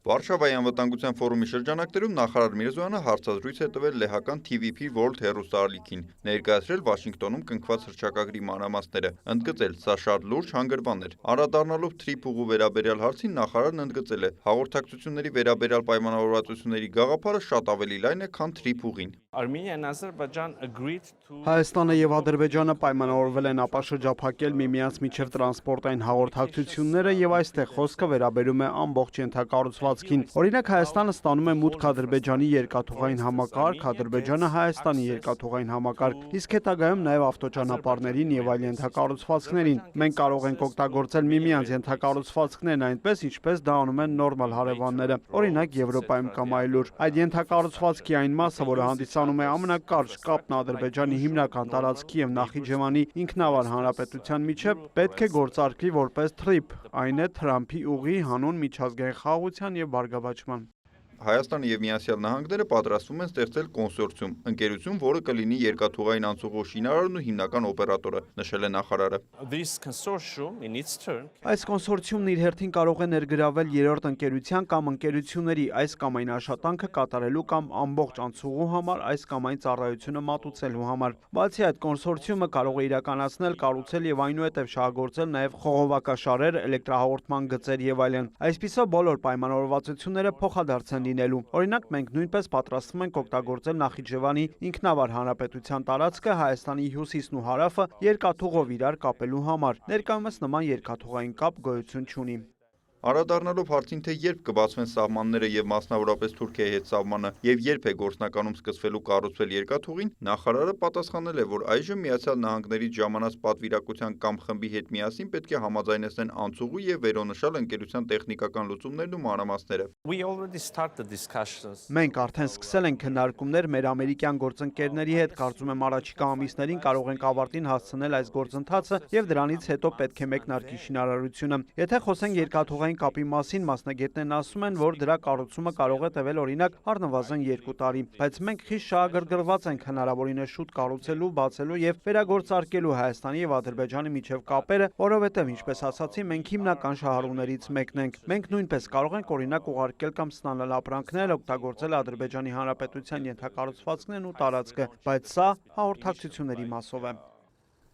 Վարշավայի անվտանգության ֆորումի շրջանակներում նախարար Միրզոյանը հարցազրույց է տվել լեհական TVP World հեռուստաալիքին, ներկայացրել Վաշինգտոնում կնքված հռչակագրի մանրամասները, ընդգծել՝ սա շատ լուրջ հանգրվան էր։ Անդրադառնալով թրիփուղու վերաբերյալ հարցին նախարարն ընդգծել է՝ հաղորդակցությունների վերաբերյալ պայմանավորվածությունների գաղափարը շատ ավելի լայն է, քան թրիփուղին։ Հայաստանը եւ Ադրբեջանը պայմանավորվել են ապաշրջափակել միմյանց միջև տրանսպորտային հաղորդակցությունները եւ այստեղ խոսքը վերաբերում է ամբողջ ենթակառուցվածքին։ Օրինակ Հայաստանը ստանում է մուտք Ադրբեջանի երկաթուղային համակարգ, Ադրբեջանը Հայաստանի երկաթուղային համակարգ, իսկ հետագայում նաեւ ավտոճանապարհներին եւ այլ ենթակառուցվածքներին։ Մենք կարող ենք օգտագործել միմյանց ենթակառուցվածքներն այնպես, ինչպես դա անում են նորմալ հարևանները, օրինակ Եվրոպայում կամ այլուր։ Այդ ենթակառուցվածքի այն մասը, որը հանդիսանում է ամենակարճ կապն Ադրբեջանի հիմնական տարածքի եւ Նախիջևանի ինքնավար հանրապետության միջև, պետք է գործարկվի որպես թրիփ, այն է Թրամփի ուղի հանուն միջազգային խաղաղության եւ բարգավաճման։ Հայաստանը եւ Միացյալ Նահանգները պատրաստվում են ստեղծել կոնսորցիում, ընկերություն, որը կլինի երկաթուղային անցուղու շինարարն ու հիմնական օպերատորը, նշել է նախարարը։ Այս կոնսորցիումն իր հերթին կարող է ներգրավել երրորդ ընկերության կամ ընկերությունների այս կամ այն աշխատանքը կատարելու կամ ամբողջ անցուղու համար այս կամ այն ծառայությունը մատուցելու համար։ Բացի այդ, կոնսորցիումը կարող է իրականացնել, կառուցել եւ այնուհետեւ շահագործել նաեւ խողովակաշարեր, էլեկտրահաղորդման գծեր եւ այլն։ Այսպիսով բոլոր պայմանավորվածությունները փոխադարձ են լինելու։ Օրինակ, մենք նույնպես պատրաստվում ենք օգտագործել Նախիջևանի ինքնավար հանրապետության տարածքը Հայաստանի հյուսիսն ու հարավը երկաթուղով իրար կապելու համար։ Ներկայումս նման երկաթուղային կապ գոյություն չունի։ Անդրադառնալով հարցին, թե երբ կբացվեն սահմանները եւ մասնավորապես Թուրքիայի հետ սահմանը եւ երբ է գործնականում սկսվելու կառուցվել երկաթուղին, նախարարը պատասխանել է, որ այժմ Միացյալ Նահանգներից ժամանած պատվիրակության կամ խմբի հետ միասին պետք է համաձայնեցնեն անցուղու եւ վերոնշյալ ընկերության տեխնիկական լուծումներն ու մանրամասները։ Մենք արդեն սկսել ենք քննարկումներ մեր ամերիկյան գործընկերների հետ, կարծում եմ առաջիկա ամիսներին կարող ենք ավարտին հասցնել այս գործընթացը եւ դրանից հետո պետք է մեկնարկի շինարարությունը։ Եթե խոսենք երկաթուղային կապի մասին, մասնագետներն ասում են, որ դրա կառուցումը կարող է տևել օրինակ առնվազն 2 տարի, բայց մենք խիստ շահագրգռված ենք հնարավորինս շուտ կառուցելու, բացելու եւ վերագործարկելու Հայաստանի եւ Ադրբեջանի միջև կապերը, որովհետեւ ինչպես ասացի, մենք հիմնական շահառուներից մեկն ենք։ Մենք նույնպես կարող ենք օրինակ ուղարկել կամ ստանալ ապրանքներ, օգտագործել Ադրբեջանի Հանրապետության ենթակառուցվածքներն ու տարածքը, բայց սա հաղորդակցությունների մասով է։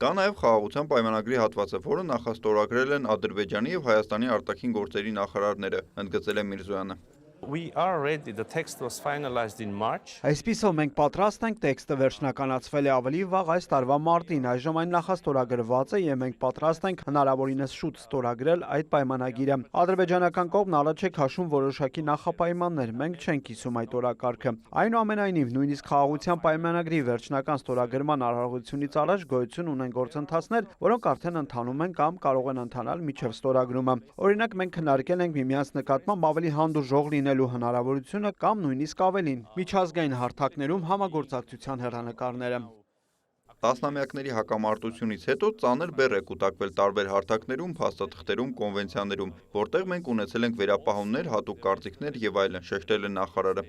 Կա նաև խաղաղության պայմանագրի հատվածը, որը նախաստորագրել են Ադրբեջանի եւ Հայաստանի արտաքին գործերի նախարարները, ընդգծել է Միրզոյանը։ Այսպիսով մենք պատրաստ ենք, տեքստը վերջնականացվել է ավելի վաղ այս տարվա մարտին, այժմ այն նախաստորագրված է եւ մենք պատրաստ ենք հնարավորինս շուտ ստորագրել այդ պայմանագիրը։ Ադրբեջանական կողմն առաջ է քաշում որոշակի նախապայմաններ, մենք չենք կիսում այդ օրակարգը։ Այնուամենայնիվ, նույնիսկ խաղաղության պայմանագրի վերջնական ստորագրման արարողությունից առաջ գոյություն ունեն գործընթացներ, որոնք արդեն ընթանում են կամ կարող են ընթանալ մինչև ստորագրումը։ Օրինակ, մենք քննարկել ենք միմյանց նկատմամբ ավելի հանդուրժող լինելու հնարավորությունը կամ նույնիսկ ավելին՝ միջազգային հարթակներում համագործակցության հեռանկարները։ Տասնամյակների հակամարտությունից հետո ծանր բեռ է կուտակվել տարբեր հարթակներում, փաստաթղթերում, կոնվենցիաներում, որտեղ մենք ունեցել ենք վերապահումներ, հատուկ կարծիքներ եւ այլն, շեշտել է նախարարը։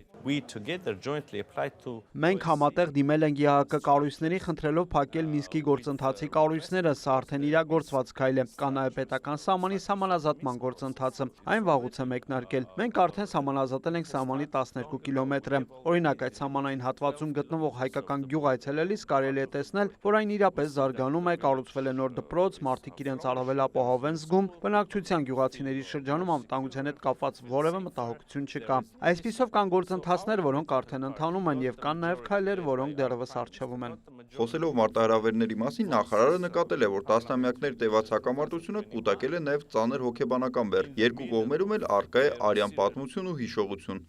Մենք համատեղ դիմել ենք ԵԱՀԿ կառույցների, խնդրելով փակել Մինսկի գործընթացի կառույցները, սա արդեն իրագործված քայլ է։ Կա նաեւ պետական սահմանի սահմանազատման գործընթացը, այն վաղուց է մեկնարկել։ Մենք արդեն սահմանազատել ենք սահմանի 12 կիլոմետրը։ Օրինակ, այդ սահմանային հատվածում գտնվող հայկական գյուղ այցելելիս կարելի է տեսնել, որ այն իրապես զարգանում է, կառուցվել է նոր դպրոց, մարդիկ իրենց առավել ապահով են զգում, բնակչության գյուղացիների շրջանում անվտանգության հետ կապված որևէ մտահոգություն չկա։ Այսպիսով կան գործընթացներ, որոնք արդեն ընթանում են եւ կան նաեւ քայլեր, որոնք դեռևս առջևում են։ Խոսելով մարտահրավերների մասին, նախարարը նկատել է, որ տասնամյակներ տևած հակամարտությունը կուտակել է նաեւ ծանր հոգեբանական բեռ։ Երկու կողմերում էլ առկա է արյան պատմություն ու հիշողություն։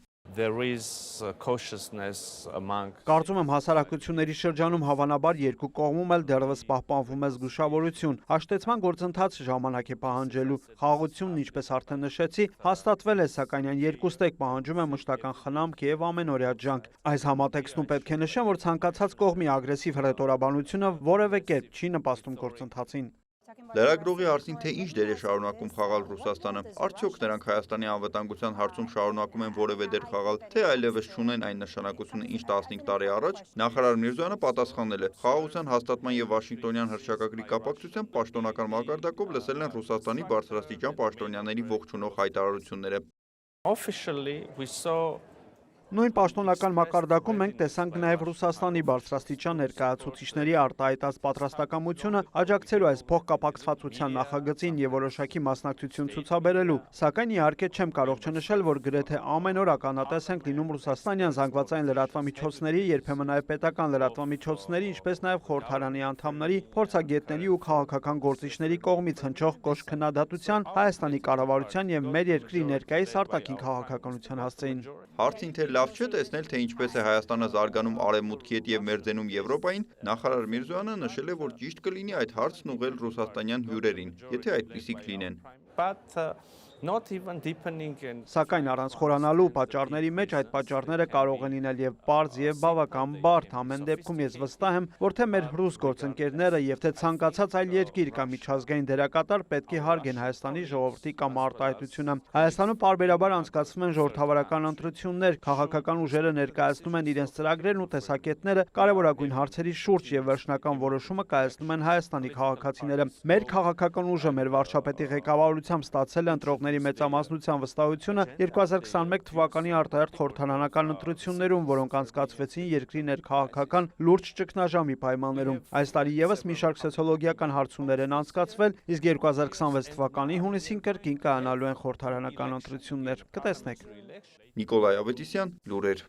Կարծում եմ հասարակությունների շրջանում հավանաբար երկու կողմում էլ դեռևս պահպանվում է զգուշավորություն։ Հաշտեցման գործընթացը ժամանակ է պահանջելու։ Խաղաղությունն, ինչպես արդեն նշեցի, հաստատվել է, սակայն այն երկուստեք պահանջում է մշտական խնամք եւ ամենօրյա ջանք։ Այս համատեքստում պետք է նշեմ, որ ցանկացած կողմի ագրեսիվ հռետորաբանությունը որևէ կերպ չի նպաստում գործընթացին։ Լրագրողի հարցին, թե ինչ դեր է շարունակում խաղալ Ռուսաստանը, արդյոք նրանք Հայաստանի անվտանգության հարցում շարունակում են որևէ դեր խաղալ, թե այլևս չունեն այն նշանակությունը, ինչ 15 տարի առաջ, նախարար Միրզոյանը պատասխանել է. խաղաղության հաստատման եւ Վաշինգտոնյան հռչակագրի կապակցությամբ պաշտոնական մակարդակով լսել են Ռուսաստանի բարձրաստիճան պաշտոնյաների ողջունող հայտարարությունները։ Officially, we saw Նույն պաշտոնական մակարդակում մենք տեսանք նաև Ռուսաստանի բարձրաստիճան ներկայացուցիչների արտահայտած պատրաստակամությունը աջակցելու այս փոխկապակցվածության նախագծին եւ որոշակի մասնակցություն ցուցաբերելու, սակայն իհարկե չեմ կարող չնշել, որ գրեթե ամեն օր ականատես ենք լինում ռուսաստանյան զանգվածային լրատվամիջոցների, երբեմն նաև պետական լրատվամիջոցների, ինչպես նաև խորհրդարանի անդամների, փորձագետների ու քաղաքական գործիչների կողմից հնչող կոշտ քննադատության Հայաստանի կառավարության եւ մեր երկրի ներկայիս արտաքին քաղաքականության հասցեին։ Հարցին թե լավ չէ տեսնել, թե ինչպես է Հայաստանը զարգանում արևմուտքի հետ եւ մերձենում Եվրոպային, նախարար Միրզոյանը նշել է, որ ճիշտ կլինի այդ հարցն ուղղել ռուսաստանյան հյուրերին, եթե այդպիսիք լինեն։ but not even deepening and Սակայն առանց խորանալու պատճառների մեջ այդ պատճառները կարող են լինել եւ պարզ եւ բավական բարդ, ամեն դեպքում ես վստահ եմ, որ թե մեր ռուս գործընկերները եւ թե ցանկացած այլ երկիր կամ միջազգային դերակատար պետք է հարգեն Հայաստանի ժողովրդի կամ արտահայտությունը։ Հայաստանում պարբերաբար անցկացվում են ժողովրդավարական ընտրություններ, քաղաքական ուժերը ներկայացնում են իրենց ծրագրերն ու տեսակետները կարևորագույն հարցերի շուրջ եւ վերջնական որոշումը կայացնում են Հայաստանի քաղաքացիները։ Մեր քաղաքական ուժը մեր վարչապետի ղեկավարությամբ ստացել է ընտրողների մեծամասնության վստահությունը 2021 թվականի արտահերթ խորհրդարանական ընտրություններում, որոնք անցկացվեցին երկրի ներքաղաքական լուրջ ճգնաժամի պայմաններում։ Այս տարի եւս մի շարք սոցիոլոգիական հարցումներ են անցկացվել, իսկ 2026 թվականի հունիսին կրկին կայանալու են խորհրդարանական ընտրություններ։ Կտեսնեք։ Նիկոլայ Ավետիսյան, լուրեր։